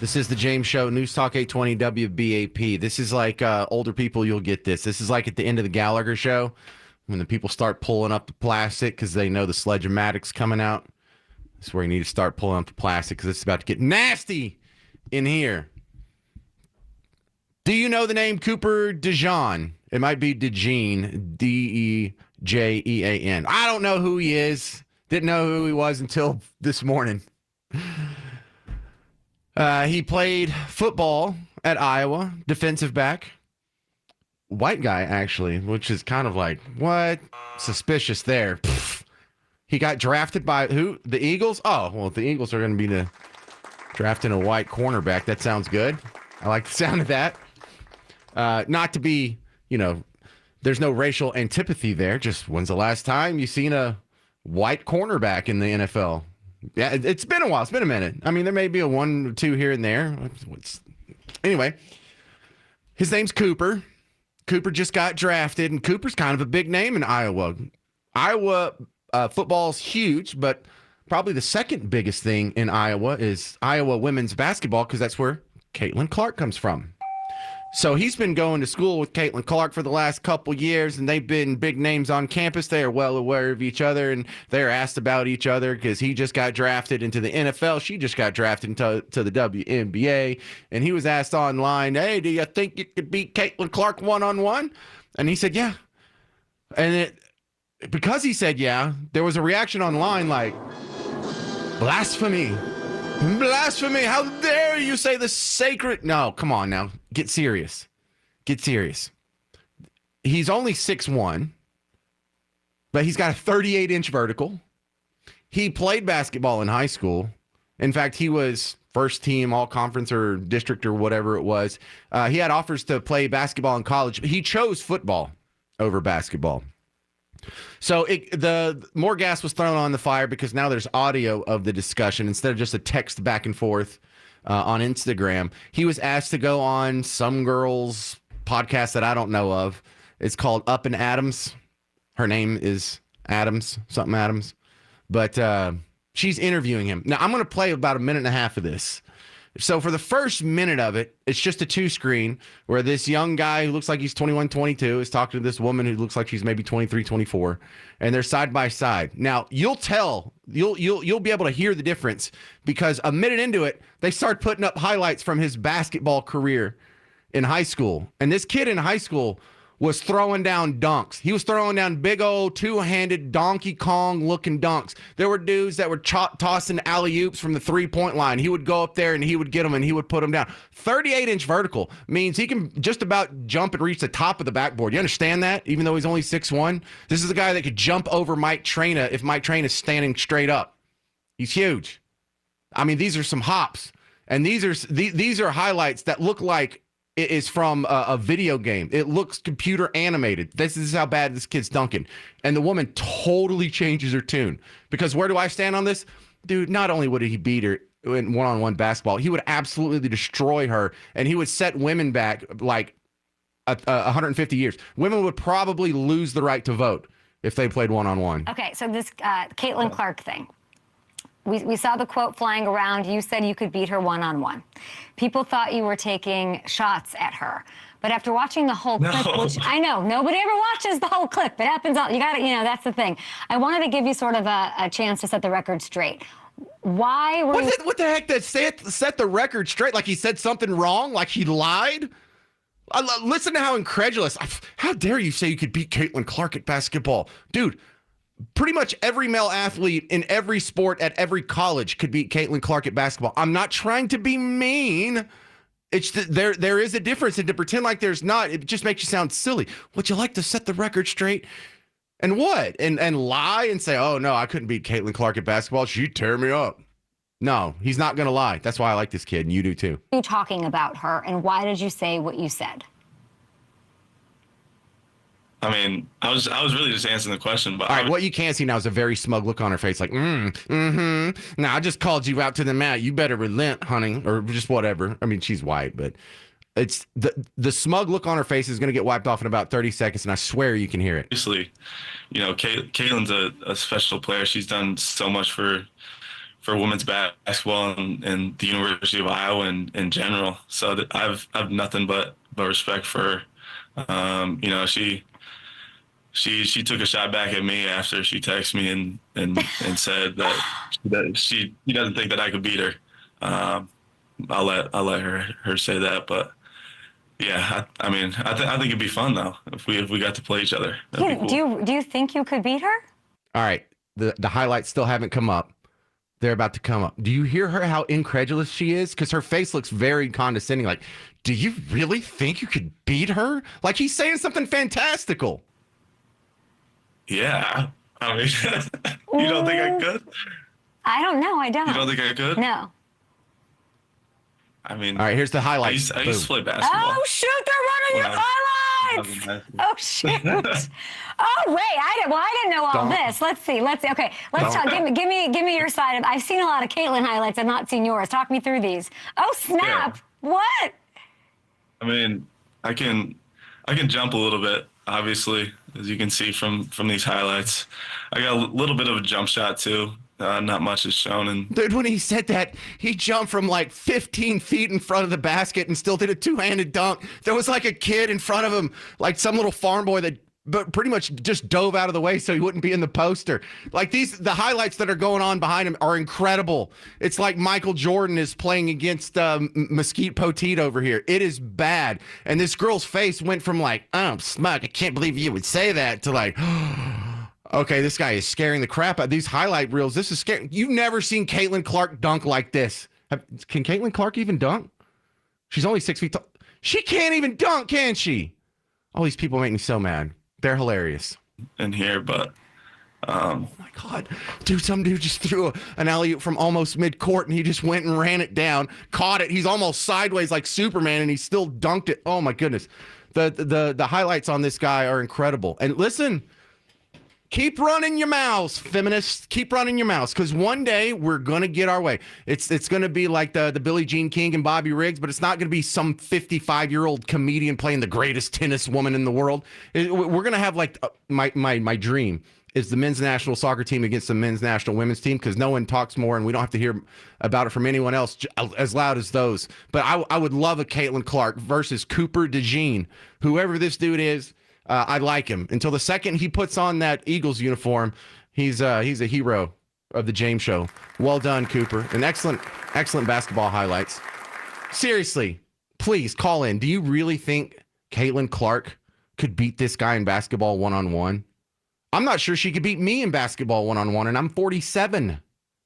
This is the James Show, News Talk 820 WBAP. This is like older people, you'll get this. This is like at the end of the Gallagher show when the people start pulling up the plastic because they know the Sledge-O-Matic's coming out. This is where you need to start pulling up the plastic because it's about to get nasty in here. Do you know the name Cooper Dejean? It might be Dejean, Dejean. I don't know who he is. Didn't know who he was until this morning. He played football at Iowa, defensive back. White guy, actually, which is kind of like, what? Suspicious there. Pfft. He got drafted by who? The Eagles? Oh, well, the Eagles are going to be drafting a white cornerback. That sounds good. I like the sound of that. Not to be, there's no racial antipathy there. Just when's the last time you seen a white cornerback in the NFL? Yeah, it's been a while. It's been a minute. I mean, there may be a one or two here and there. Anyway, his name's Cooper. Cooper just got drafted, and Cooper's kind of a big name in Iowa. Iowa football's huge, but probably the second biggest thing in Iowa is Iowa women's basketball because that's where Caitlin Clark comes from. So he's been going to school with Caitlin Clark for the last couple years, and they've been big names on campus. They are well aware of each other, and they're asked about each other because he just got drafted into the NFL. She just got drafted into the WNBA, and he was asked online, hey, do you think you could beat Caitlin Clark one-on-one? And he said, yeah. And because he said yeah, there was a reaction online like, blasphemy. Blasphemy! How dare you say the sacred... No, come on now. Get serious. Get serious. He's only 6'1", but he's got a 38-inch vertical. He played basketball in high school. In fact, he was first team all-conference or district or whatever it was. He had offers to play basketball in college. He chose football over basketball. So the more gas was thrown on the fire because now there's audio of the discussion instead of just a text back and forth on Instagram. He was asked to go on some girl's podcast that I don't know of. It's called Up and Adams. Her name is Adams, something Adams. But she's interviewing him. Now, I'm going to play about a minute and a half of this. So for the first minute of it, it's just a two-screen where this young guy who looks like he's 21, 22 is talking to this woman who looks like she's maybe 23, 24, and they're side by side. Now, you'll be able to hear the difference because a minute into it, they start putting up highlights from his basketball career in high school. And this kid in high school was throwing down dunks. He was throwing down big old two-handed Donkey Kong looking dunks. There were dudes that were tossing alley-oops from the three-point line. He would go up there and he would get them and he would put them down. 38-inch vertical means he can just about jump and reach the top of the backboard. You understand that? Even though he's only 6'1"? This is a guy that could jump over Mike Traina if Mike Traina is standing straight up. He's huge. I mean, these are some hops. And these are highlights that look like it is from a video game. It looks computer animated. This is how bad this kid's dunking. And the woman totally changes her tune. Because where do I stand on this? Dude, not only would he beat her in one-on-one basketball, he would absolutely destroy her. And he would set women back like 150 years. Women would probably lose the right to vote if they played one-on-one. Okay, so this Caitlin Clark thing. We saw the quote flying around. You said you could beat her one-on-one. People thought you were taking shots at her. But after watching the whole clip, which I know, nobody ever watches the whole clip. It happens all, that's the thing. I wanted to give you sort of a chance to set the record straight. Why were what the heck that set the record straight? Like he said something wrong? Like he lied? Listen to how incredulous. How dare you say you could beat Caitlin Clark at basketball? Dude, pretty much every male athlete in every sport at every college could beat Caitlin Clark at basketball. I'm not trying to be mean. It's there is a difference, and to pretend like there's not, it just makes you sound silly. Would you like to set the record straight? And what? And lie and say, oh, no, I couldn't beat Caitlin Clark at basketball. She'd tear me up. No, he's not going to lie. That's why I like this kid, and you do too. You talking about her, and why did you say what you said? I mean, I was really just answering the question. But all right, what you can't see now is a very smug look on her face, like, Now I just called you out to the mat. You better relent, honey, or just whatever. I mean, she's white, but it's the smug look on her face is going to get wiped off in about 30 seconds, and I swear you can hear it. Obviously, Caitlin's a special player. She's done so much for for women's basketball and the University of Iowa and in general. So that I've nothing but respect for her. You know, she took a shot back at me after she texted me and said that she doesn't think that I could beat her. I'll let her say that, but yeah, I mean, I think it'd be fun though if we got to play each other. That'd be cool. Do you think you could beat her? All right. The highlights still haven't come up. They're about to come up. Do you hear her, how incredulous she is? Because her face looks very condescending. Like, do you really think you could beat her? Like he's saying something fantastical. Yeah, I mean, you don't think I could? I don't know. I don't. You don't think I could? No. I mean, All right, here's the highlights. I used to play basketball. Oh shoot! They're running your highlights. Oh shoot! Oh wait, I didn't know all this. Let's see. Okay, let's talk. Give me your side of. I've seen a lot of Caitlin highlights. I've not seen yours. Talk me through these. Oh snap! Yeah. What? I mean, I can jump a little bit, obviously, as you can see from these highlights. I got a little bit of a jump shot too. Not much is shown. And Dude, when he said that, he jumped from like 15 feet in front of the basket and still did a two-handed dunk. There was like a kid in front of him, like some little farm boy that pretty much just dove out of the way so he wouldn't be in the poster. Like the highlights that are going on behind him are incredible. It's like Michael Jordan is playing against Mesquite Poteet over here. It is bad. And this girl's face went from like, oh, smug, I can't believe you would say that, to like, okay, this guy is scaring the crap out of these highlight reels. This is scary. You've never seen Caitlin Clark dunk like this. Can Caitlin Clark even dunk? She's only 6 feet tall. She can't even dunk, can she? All these people make me so mad. They're hilarious. in here, but Oh my God. Dude, some dude just threw an alley-oop from almost mid-court and he just went and ran it down, caught it. He's almost sideways like Superman and he still dunked it. Oh my goodness. The highlights on this guy are incredible. And listen, keep running your mouths, feminists. Keep running your mouths, because one day we're gonna get our way. It's gonna be like the Billie Jean King and Bobby Riggs, but it's not gonna be some 55-year-old comedian playing the greatest tennis woman in the world. We're gonna have like my dream is the men's national soccer team against the men's national women's team, because no one talks more and we don't have to hear about it from anyone else as loud as those. But I would love a Caitlin Clark versus Cooper Dejean, whoever this dude is. I like him. Until the second he puts on that Eagles uniform, he's a hero of the James Show. Well done, Cooper. And excellent basketball highlights. Seriously, please call in. Do you really think Caitlin Clark could beat this guy in basketball one-on-one? I'm not sure she could beat me in basketball one-on-one, and I'm 47.